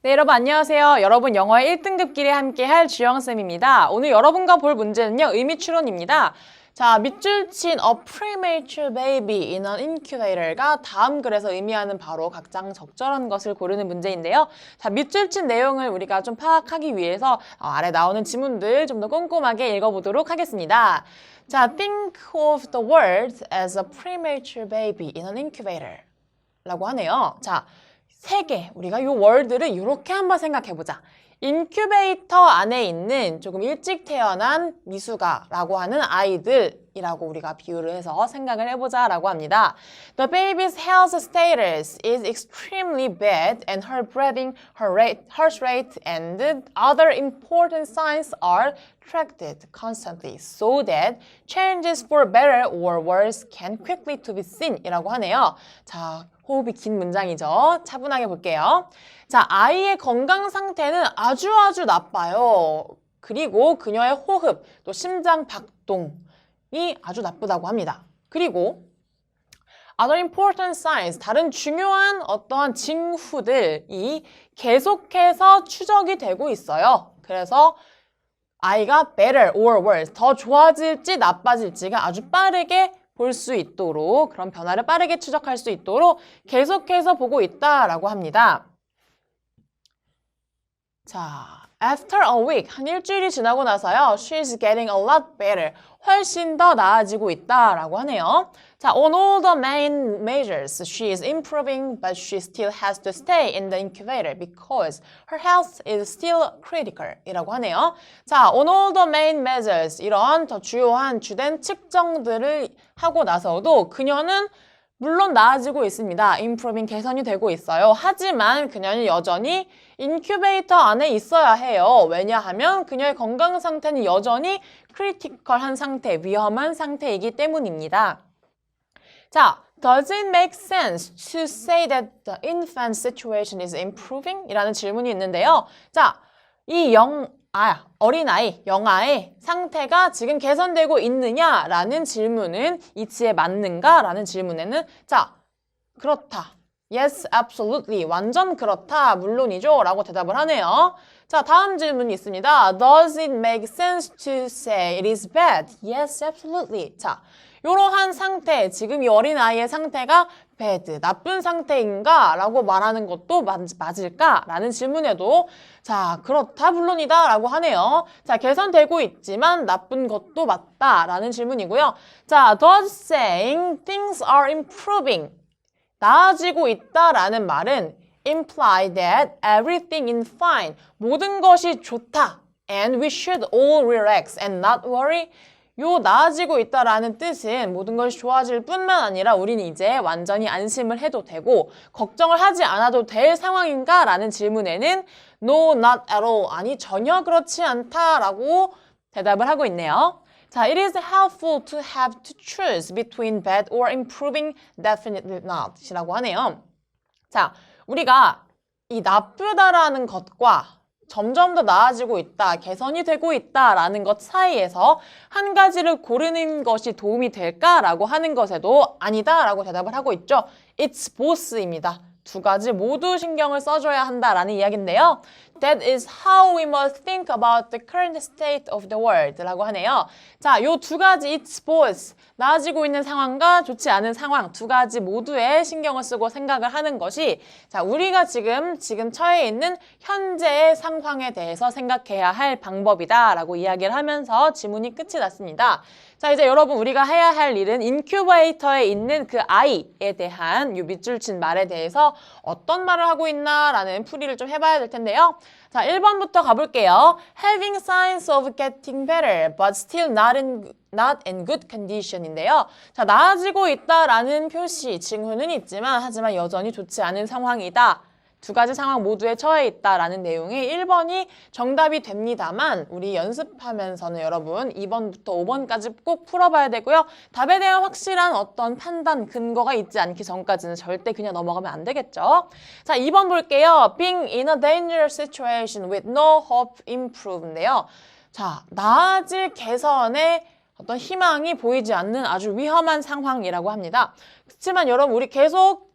네, 여러분 안녕하세요. 여러분 영어의 1등급끼리 함께할 주영쌤입니다. 오늘 여러분과 볼 문제는요. 의미 추론입니다. 자, 밑줄 친 a premature baby in an incubator가 다음 글에서 의미하는 바로 각장 적절한 것을 고르는 문제인데요. 자, 밑줄 친 내용을 우리가 좀 파악하기 위해서 아래 나오는 지문들 좀 더 꼼꼼하게 읽어보도록 하겠습니다. 자, think of the world as a premature baby in an incubator 라고 하네요. 자, 세 개, 우리가 이 월드를 이렇게 한번 생각해보자. 인큐베이터 안에 있는 조금 일찍 태어난 미숙아라고 하는 아이들이라고 우리가 비유를 해서 생각을 해보자라고 합니다. The baby's health status is extremely bad and her breathing, heart rate, and other important signs are tracked constantly so that changes for better or worse can quickly to be seen 이라고 하네요. 자, 호흡이 긴 문장이죠. 차분하게 볼게요. 자, 아이의 건강 상태는 아주 나빠요. 그리고 그녀의 호흡, 또 심장 박동이 아주 나쁘다고 합니다. 그리고 other important signs, 다른 중요한 어떠한 징후들이 계속해서 추적이 되고 있어요. 그래서 아이가 better or worse, 더 좋아질지 나빠질지가 아주 빠르게 볼 수 있도록, 그런 변화를 빠르게 추적할 수 있도록 계속해서 보고 있다라고 합니다. 자, after a week, 한 일주일이 지나고 나서요. She's getting a lot better. 훨씬 더 나아지고 있다라고 하네요. 자, on all the main measures, she is improving, but she still has to stay in the incubator because her health is still critical 이라고 하네요. 자, on all the main measures, 이런 더 주요한 주된 측정들을 하고 나서도 그녀는 물론 나아지고 있습니다. improving 개선이 되고 있어요. 하지만 그녀는 여전히 인큐베이터 안에 있어야 해요. 왜냐하면 그녀의 건강 상태는 여전히 크리티컬한 상태, 위험한 상태이기 때문입니다. 자, does it make sense to say that the infant situation is improving? 이라는 질문이 있는데요. 자, 이 어린아이, 영아의 상태가 지금 개선되고 있느냐라는 질문은 이치에 맞는가? 라는 질문에는 자, 그렇다. Yes, absolutely. 완전 그렇다. 물론이죠. 라고 대답을 하네요. 자, 다음 질문이 있습니다. Does it make sense to say it is bad? Yes, absolutely. 자, 이러한 상태, 지금 이 어린아이의 상태가 bad, 나쁜 상태인가? 라고 말하는 것도 맞을까? 라는 질문에도 자, 그렇다, 물론이다 라고 하네요. 자, 개선되고 있지만 나쁜 것도 맞다 라는 질문이고요. 자, does saying things are improving, 나아지고 있다라는 말은 imply that everything is fine, 모든 것이 좋다, and we should all relax and not worry. 요 나아지고 있다라는 뜻은 모든 것이 좋아질 뿐만 아니라 우리는 이제 완전히 안심을 해도 되고 걱정을 하지 않아도 될 상황인가? 라는 질문에는 No, not at all. 아니, 전혀 그렇지 않다라고 대답을 하고 있네요. 자, it is helpful to have to choose between bad or improving, definitely not 이라고 하네요. 자, 우리가 이 나쁘다라는 것과 점점 더 나아지고 있다, 개선이 되고 있다라는 것 사이에서 한 가지를 고르는 것이 도움이 될까라고 하는 것에도 아니다라고 대답을 하고 있죠. It's both입니다. 두 가지 모두 신경을 써줘야 한다라는 이야기인데요. That is how we must think about the current state of the world 라고 하네요. 자, 요 두 가지 it's both, 나아지고 있는 상황과 좋지 않은 상황 두 가지 모두에 신경을 쓰고 생각을 하는 것이 자, 우리가 지금 처해 있는 현재의 상황에 대해서 생각해야 할 방법이다 라고 이야기를 하면서 지문이 끝이 났습니다. 자, 이제 여러분 우리가 해야 할 일은 인큐베이터에 있는 그 아이에 대한 이 밑줄 친 말에 대해서 어떤 말을 하고 있나 라는 풀이를 좀 해봐야 될 텐데요. 자, 1번부터 가볼게요. Having signs of getting better, but still not in good condition인데요. 자, 나아지고 있다라는 표시, 징후는 있지만 하지만 여전히 좋지 않은 상황이다. 두 가지 상황 모두에 처해 있다라는 내용이 1번이 정답이 됩니다만 우리 연습하면서는 여러분 2번부터 5번까지 꼭 풀어봐야 되고요. 답에 대한 확실한 어떤 판단, 근거가 있지 않기 전까지는 절대 그냥 넘어가면 안 되겠죠. 자, 2번 볼게요. Being in a dangerous situation with no hope improve인데요. 자, 나아질 개선의 어떤 희망이 보이지 않는 아주 위험한 상황이라고 합니다. 그렇지만 여러분 우리 계속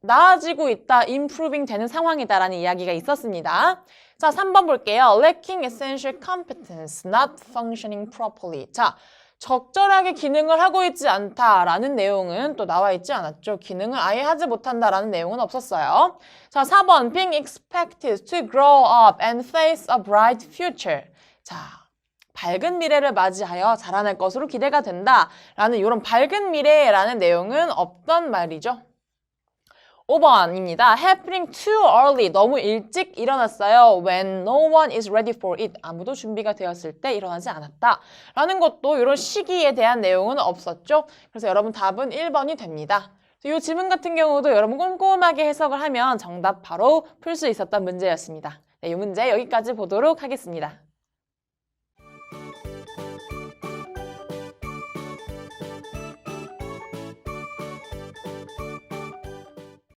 나아지고 있다, improving 되는 상황이다라는 이야기가 있었습니다. 자, 3번 볼게요. Lacking essential competence, not functioning properly. 자, 적절하게 기능을 하고 있지 않다라는 내용은 또 나와 있지 않았죠. 기능을 아예 하지 못한다라는 내용은 없었어요. 자, 4번 being expected to grow up and face a bright future. 자, 밝은 미래를 맞이하여 자라날 것으로 기대가 된다라는 이런 밝은 미래라는 내용은 없던 말이죠. 5번입니다. Happening too early. 너무 일찍 일어났어요. When no one is ready for it. 아무도 준비가 되었을 때 일어나지 않았다. 라는 것도 이런 시기에 대한 내용은 없었죠. 그래서 여러분 답은 1번이 됩니다. 이 지문 같은 경우도 여러분 꼼꼼하게 해석을 하면 정답 바로 풀 수 있었던 문제였습니다. 네, 이 문제 여기까지 보도록 하겠습니다.